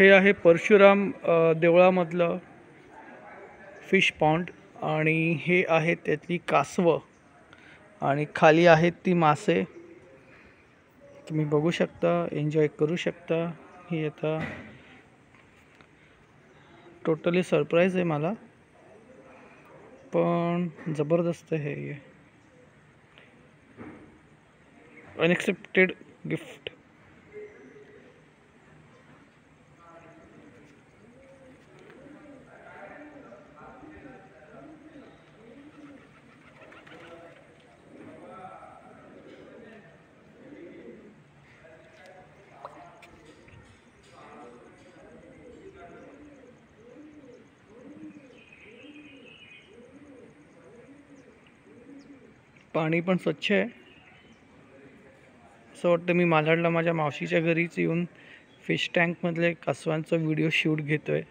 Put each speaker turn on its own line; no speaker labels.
हे आहे Parshuram देवळामधलं fish pond आणि हे आहे त्यातली कासवं आणि खाली आहेत ती मासे. तुम्ही बघू शकता, एन्जॉय करू शकता. ही आता टोटली सरप्राईज आहे मला, पण जबरदस्त आहे हे अनएक्सपेक्टेड गिफ्ट. पाणी पण स्वच्छ आहे. असं वाटतं मी मालाडला माझ्या मावशीच्या घरीच येऊन फिश टँकमधले कासवांचा व्हिडिओ शूट घेतोय.